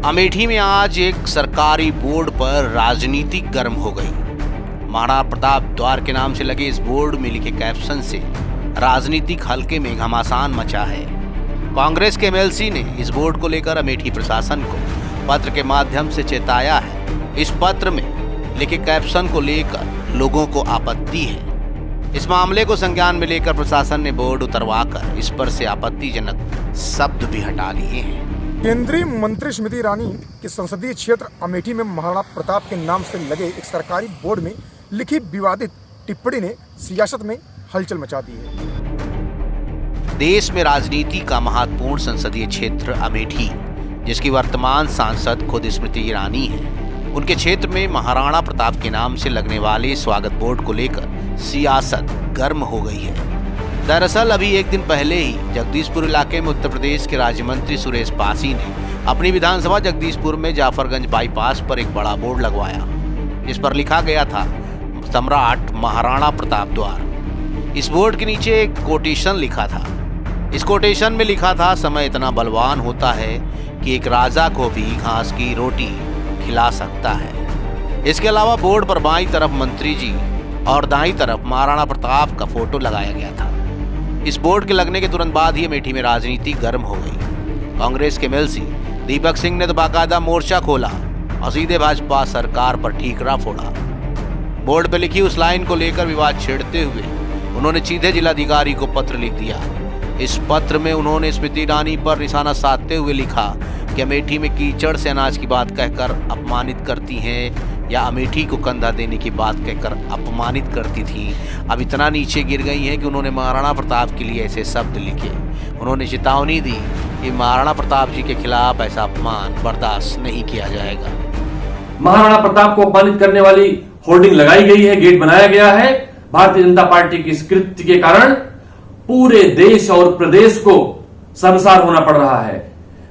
अमेठी में आज एक सरकारी बोर्ड पर राजनीति गर्म हो गई। महाराणा प्रताप द्वार के नाम से लगे इस बोर्ड में लिखे कैप्शन से राजनीतिक हलके में घमासान मचा है। कांग्रेस के एमएलसी ने इस बोर्ड को लेकर अमेठी प्रशासन को पत्र के माध्यम से चेताया है। इस पत्र में लिखे कैप्शन को लेकर लोगों को आपत्ति है। इस मामले को संज्ञान में लेकर प्रशासन ने बोर्ड उतरवाकर इस पर से आपत्तिजनक शब्द भी हटा लिए हैं। केंद्रीय मंत्री स्मृति ईरानी के संसदीय क्षेत्र अमेठी में महाराणा प्रताप के नाम से लगे एक सरकारी बोर्ड में लिखी विवादित टिप्पणी ने सियासत में हलचल मचा दी है। देश में राजनीति का महत्वपूर्ण संसदीय क्षेत्र अमेठी, जिसकी वर्तमान सांसद खुद स्मृति ईरानी है, उनके क्षेत्र में महाराणा प्रताप के नाम से लगने वाले स्वागत बोर्ड को लेकर सियासत गर्म हो गई है। दरअसल अभी एक दिन पहले ही जगदीशपुर इलाके में उत्तर प्रदेश के राज्य मंत्री सुरेश पासी ने अपनी विधानसभा जगदीशपुर में जाफरगंज बाईपास पर एक बड़ा बोर्ड लगवाया, जिस पर लिखा गया था सम्राट महाराणा प्रताप द्वार। इस बोर्ड के नीचे एक कोटेशन लिखा था। इस कोटेशन में लिखा था, समय इतना बलवान होता है कि एक राजा को भी घास की रोटी खिला सकता है। इसके अलावा बोर्ड पर बाईं तरफ मंत्री जी और दाईं तरफ महाराणा प्रताप का फोटो लगाया गया था। इस बोर्ड के लगने के तुरंत बाद ही अमेठी में राजनीति गर्म हो गई। कांग्रेस के एमएलसी दीपक सिंह ने तो बाकायदा मोर्चा खोला और सीधे भाजपा सरकार पर ठीकरा फोड़ा। बोर्ड पर लिखी उस लाइन को लेकर विवाद छेड़ते हुए उन्होंने सीधे जिलाधिकारी को पत्र लिख दिया। इस पत्र में उन्होंने स्मृति ईरानी पर निशाना साधते हुए लिखा कि अमेठी में कीचड़ से अनाज की बात कहकर अपमानित करती हैं या अमेठी को कंधा देने की बात कहकर अपमानित करती थी, अब इतना नीचे गिर गई हैं कि उन्होंने महाराणा प्रताप के लिए ऐसे शब्द लिखे। उन्होंने चेतावनी दी कि महाराणा प्रताप जी के खिलाफ ऐसा अपमान बर्दाश्त नहीं किया जाएगा। महाराणा प्रताप को अपमानित करने वाली होर्डिंग लगाई गई है, गेट बनाया गया है। भारतीय जनता पार्टी की इस कृत्य के कारण पूरे देश और प्रदेश को शर्मसार होना पड़ रहा है।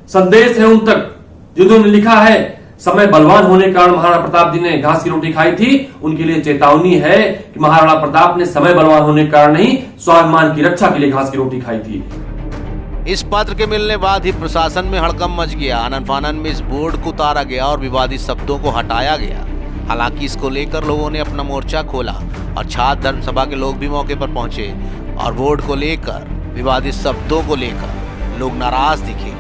संदेश है उन तक जिन्होंने लिखा है समय बलवान होने के कारण महाराणा प्रताप जी ने घास की रोटी खाई थी, उनके लिए चेतावनी है कि महाराणा प्रताप ने समय बलवान होने के कारण नहीं, स्वाभिमान की रक्षा के लिए घास की रोटी खाई थी। इस पत्र के मिलने बाद ही प्रशासन में हड़कंप मच गया। आनन फानन में इस बोर्ड को उतारा गया और विवादित शब्दों को हटाया गया। हालांकि इसको लेकर लोगों ने अपना मोर्चा खोला और छात्र धर्म सभा के लोग भी मौके पर पहुंचे और बोर्ड को लेकर विवादित शब्दों को लेकर लोग नाराज दिखे।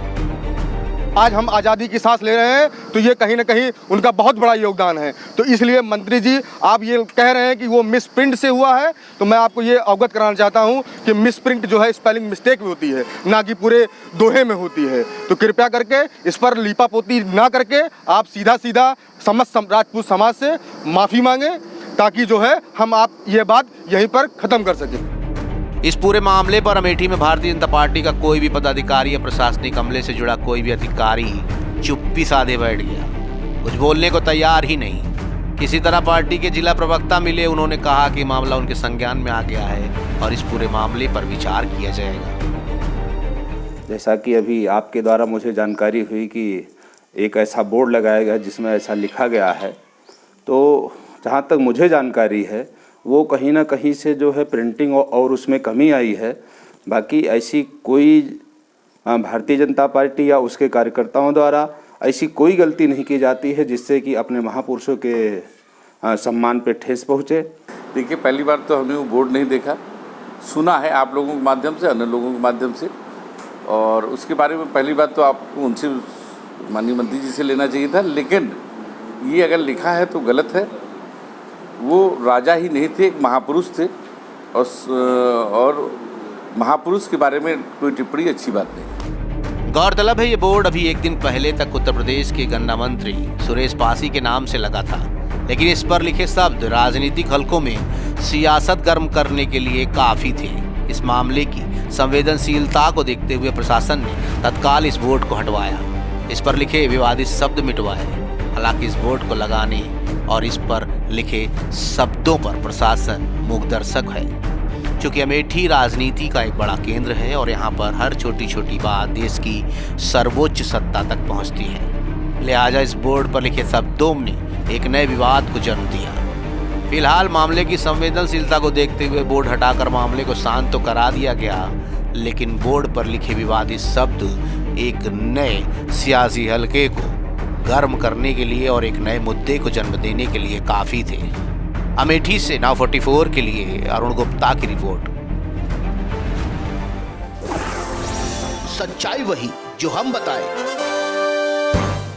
आज हम आज़ादी की सांस ले रहे हैं तो ये कहीं ना कहीं उनका बहुत बड़ा योगदान है। तो इसलिए मंत्री जी, आप ये कह रहे हैं कि वो मिस प्रिंट से हुआ है, तो मैं आपको ये अवगत कराना चाहता हूँ कि मिस प्रिंट जो है स्पेलिंग मिस्टेक भी होती है, ना कि पूरे दोहे में होती है। तो कृपया करके इस पर लीपापोती ना करके आप सीधा सीधा समस्त राजपूत समाज से माफ़ी मांगें, ताकि जो है हम आप ये बात यहीं पर ख़त्म कर सकें। इस पूरे मामले पर अमेठी में भारतीय जनता पार्टी का कोई भी पदाधिकारी या प्रशासनिक अमले से जुड़ा कोई भी अधिकारी चुप्पी साधे बैठ गया, कुछ बोलने को तैयार ही नहीं। किसी तरह पार्टी के जिला प्रवक्ता मिले, उन्होंने कहा कि मामला उनके संज्ञान में आ गया है और इस पूरे मामले पर विचार किया जाएगा। जैसा कि अभी आपके द्वारा मुझे जानकारी हुई कि एक ऐसा बोर्ड लगाया गया जिसमें ऐसा लिखा गया है, तो जहाँ तक मुझे जानकारी है वो कहीं ना कहीं से जो है प्रिंटिंग और उसमें कमी आई है। बाकी ऐसी कोई भारतीय जनता पार्टी या उसके कार्यकर्ताओं द्वारा ऐसी कोई गलती नहीं की जाती है जिससे कि अपने महापुरुषों के सम्मान पे ठेस पहुँचे। देखिए, पहली बार तो हमने वो बोर्ड नहीं देखा, सुना है आप लोगों के माध्यम से, अन्य लोगों के माध्यम से, और उसके बारे में पहली बात तो आपको उनसे माननीय मंत्री जी से लेना चाहिए था। लेकिन ये अगर लिखा है तो गलत है। वो राजा ही नहीं थे, एक महापुरुष थे, और महापुरुष के बारे में कोई टिप्पणी अच्छी बात नहीं। गौरतलब है ये बोर्ड अभी एक दिन पहले तक उत्तर प्रदेश के गन्ना मंत्री सुरेश पासी के नाम से लगा था, लेकिन इस पर लिखे शब्द राजनीतिक हलकों में सियासत गर्म करने के लिए काफी थे। इस मामले की संवेदनशीलता को देखते हुए प्रशासन ने तत्काल इस बोर्ड को हटवाया, इस पर लिखे विवादित शब्द मिटवाए। हालांकि इस बोर्ड को लगाने और इस पर लिखे शब्दों पर प्रशासन मूकदर्शक है। चूँकि अमेठी राजनीति का एक बड़ा केंद्र है और यहाँ पर हर छोटी छोटी बात देश की सर्वोच्च सत्ता तक पहुँचती है, लिहाजा इस बोर्ड पर लिखे शब्दों ने एक नए विवाद को जन्म दिया। फिलहाल मामले की संवेदनशीलता को देखते हुए बोर्ड हटाकर मामले को शांत तो करा दिया गया, लेकिन बोर्ड पर लिखे विवादित शब्द एक नए सियासी हलके को गर्म करने के लिए और एक नए मुद्दे को जन्म देने के लिए काफी थे। अमेठी से नाउ 44 के लिए अरुण गुप्ता की रिपोर्ट। सच्चाई वही जो हम बताएं।